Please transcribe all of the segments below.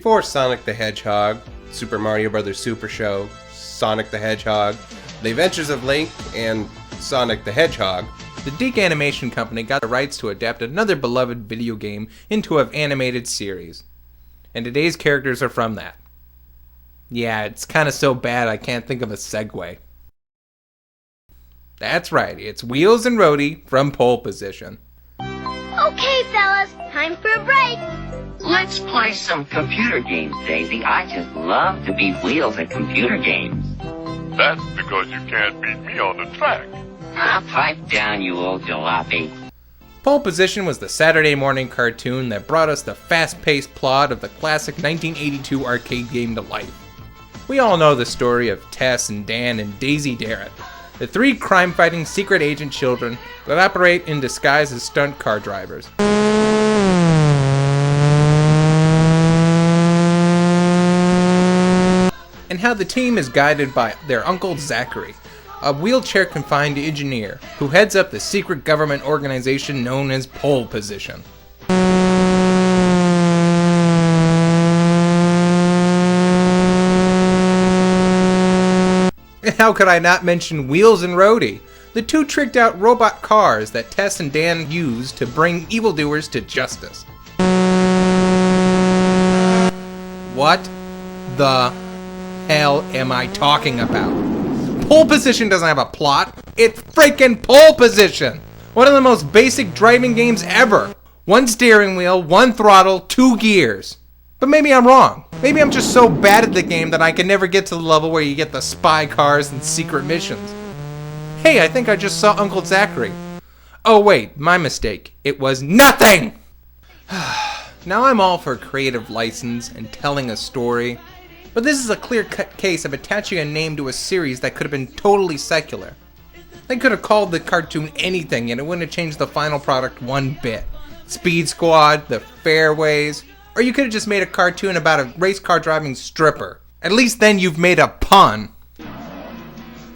Before Sonic the Hedgehog, Super Mario Bros. Super Show, Sonic the Hedgehog, The Adventures of Link, and Sonic the Hedgehog, the DIC Animation Company got the rights to adapt another beloved video game into an animated series. And today's characters are from that. Yeah, it's kind of so bad I can't think of a segue. That's right, it's Wheels and Roadie from Pole Position. Okay, fellas, time for a break. Let's play some computer games, Daisy. I just love to beat Wheels at computer games. That's because you can't beat me on the track. Ah, pipe down, you old jalopy. Pole Position was the Saturday morning cartoon that brought us the fast-paced plot of the classic 1982 arcade game to life. We all know the story of Tess and Dan and Daisy Darrett, the three crime-fighting secret agent children that operate in disguise as stunt car drivers. And how the team is guided by their Uncle Zachary, a wheelchair-confined engineer who heads up the secret government organization known as Pole Position. And how could I not mention Wheels and Roadie, the two tricked-out robot cars that Tess and Dan use to bring evildoers to justice. What the hell am I talking about? Pole Position doesn't have a plot. It's freaking Pole Position! One of the most basic driving games ever. One steering wheel, one throttle, two gears. But maybe I'm wrong. Maybe I'm just so bad at the game that I can never get to the level where you get the spy cars and secret missions. Hey, I think I just saw Uncle Zachary. Oh wait, my mistake. It was nothing! Now I'm all for creative license and telling a story, but this is a clear-cut case of attaching a name to a series that could have been totally secular. They could have called the cartoon anything and it wouldn't have changed the final product one bit. Speed Squad, The Fairways, or you could have just made a cartoon about a race car driving stripper. At least then you've made a pun.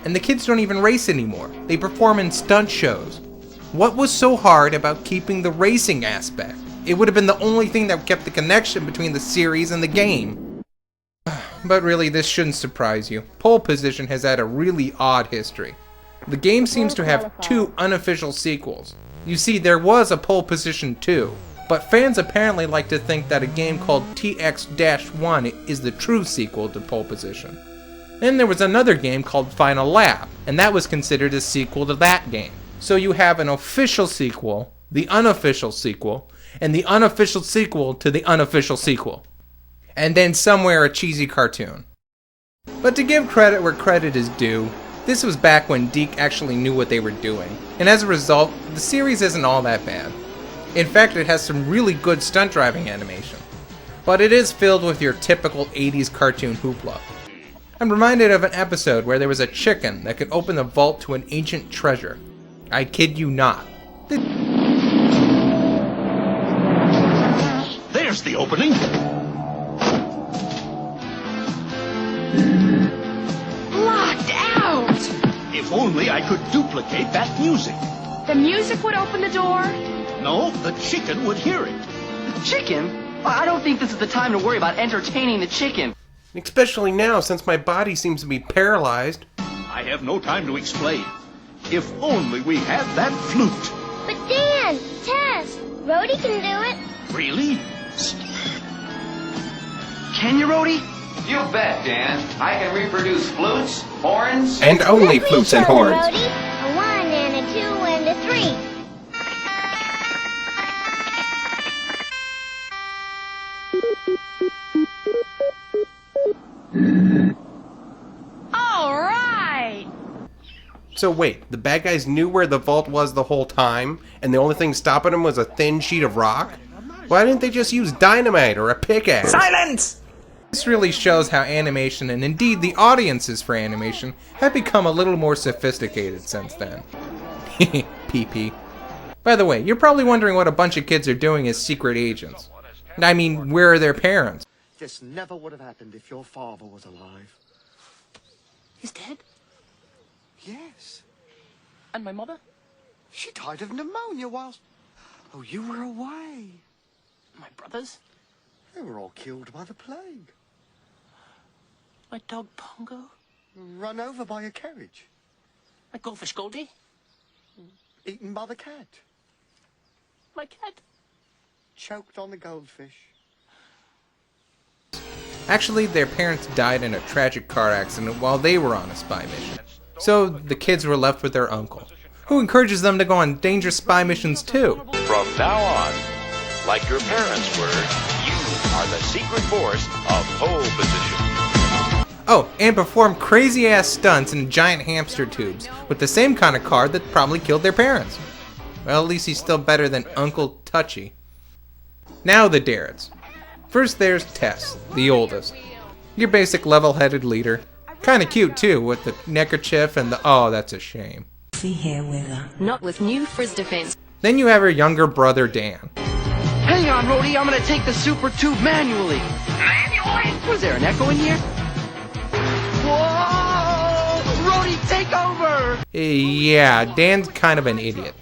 And the kids don't even race anymore. They perform in stunt shows. What was so hard about keeping the racing aspect? It would have been the only thing that kept the connection between the series and the game. But really, this shouldn't surprise you. Pole Position has had a really odd history. The game seems to have two unofficial sequels. You see, there was a Pole Position 2, but fans apparently like to think that a game called TX-1 is the true sequel to Pole Position. Then there was another game called Final Lap, and that was considered a sequel to that game. So you have an official sequel, the unofficial sequel, and the unofficial sequel to the unofficial sequel. And then somewhere a cheesy cartoon. But to give credit where credit is due, this was back when DIC actually knew what they were doing, and as a result, the series isn't all that bad. In fact, it has some really good stunt driving animation. But it is filled with your typical 80s cartoon hoopla. I'm reminded of an episode where there was a chicken that could open the vault to an ancient treasure. I kid you not. There's the opening. Locked out! If only I could duplicate that music. The music would open the door? No, the chicken would hear it. The chicken? I don't think this is the time to worry about entertaining the chicken. Especially now, since my body seems to be paralyzed. I have no time to explain. If only we had that flute. But Dan, Tess, Roadie can do it. Really? Can you, Roadie? You bet, Dan. I can reproduce flutes, horns, And only flutes and horns. Roadie. A 1 and a 2 and a 3. All right! So wait, the bad guys knew where the vault was the whole time, and the only thing stopping them was a thin sheet of rock? Why didn't they just use dynamite or a pickaxe? Silence! This really shows how animation, and indeed the audiences for animation, have become a little more sophisticated since then. PP. By the way, you're probably wondering what a bunch of kids are doing as secret agents. I mean, where are their parents? This never would have happened if your father was alive. He's dead? Yes. And my mother? She died of pneumonia whilst... Oh, you were away. My brothers? They were all killed by the plague. My dog Pongo? Run over by a carriage. My goldfish Goldie? Eaten by the cat. My cat? Choked on the goldfish. Actually, their parents died in a tragic car accident while they were on a spy mission. So the kids were left with their uncle, who encourages them to go on dangerous spy missions too. From now on, like your parents were, you are the secret force of pole position. Oh, and perform crazy-ass stunts in giant hamster tubes with the same kind of car that probably killed their parents. Well, at least he's still better than Uncle Touchy. Now the Darretts. First there's Tess, the oldest. Your basic level-headed leader. Kinda cute too, with the neckerchief and the oh, that's a shame. Not with new frizz defense. Then you have her younger brother Dan. Hang on, Rhodey, I'm gonna take the super tube manually. Manually? Was there an echo in here? Whoa! Rhodey, take over! Yeah, Dan's kind of an idiot.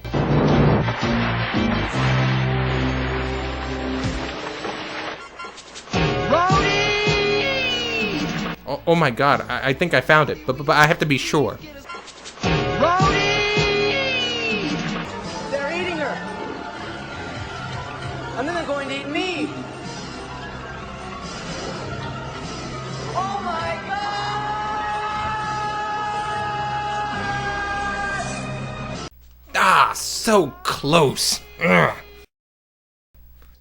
Rhodey! Oh my god, I think I found it, but I have to be sure. Rhodey! They're eating her! And then they're going to eat me! Oh my God! Ah, so close. Ugh.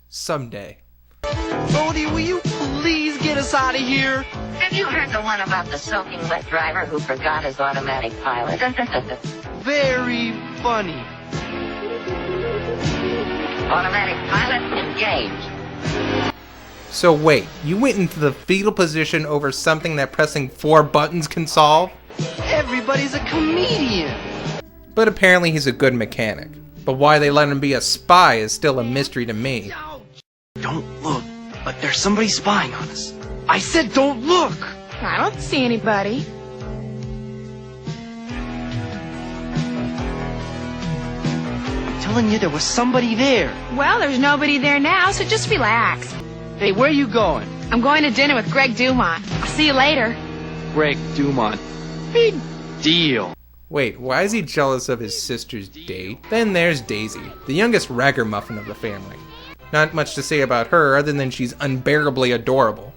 Someday. Rhodey, will you please get us out of here? Have you heard the one about the soaking wet driver who forgot his automatic pilot? Very funny. Automatic pilot engaged. So wait, you went into the fetal position over something that pressing 4 buttons can solve? Everybody's a comedian. But apparently he's a good mechanic. But why they let him be a spy is still a mystery to me. Don't look, but there's somebody spying on us. I said don't look! I don't see anybody. I'm telling you, there was somebody there. Well, there's nobody there now, so just relax. Hey, where are you going? I'm going to dinner with Greg Dumont. I'll see you later. Greg Dumont. Big deal. Wait, why is he jealous of his sister's date? Then there's Daisy, the youngest ragamuffin of the family. Not much to say about her other than she's unbearably adorable.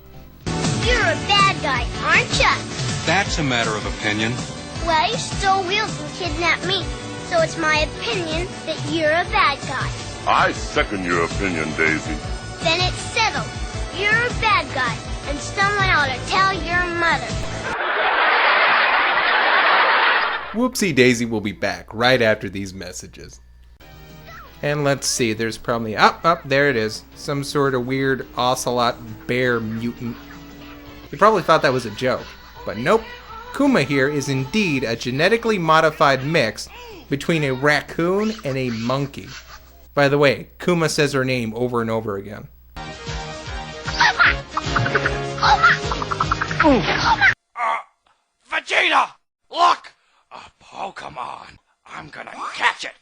You're a bad guy, aren't ya? That's a matter of opinion. Well, you stole wheels and kidnapped me, so it's my opinion that you're a bad guy. I second your opinion, Daisy. Then it's settled. You're a bad guy, and someone ought to tell your mother. Whoopsie Daisy will be back right after these messages. And let's see, there's probably, there it is. Some sort of weird ocelot bear mutant. You probably thought that was a joke, but nope. Kuma here is indeed a genetically modified mix between a raccoon and a monkey. By the way, Kuma says her name over and over again. Vegeta! Look! A Pokemon! I'm gonna catch it!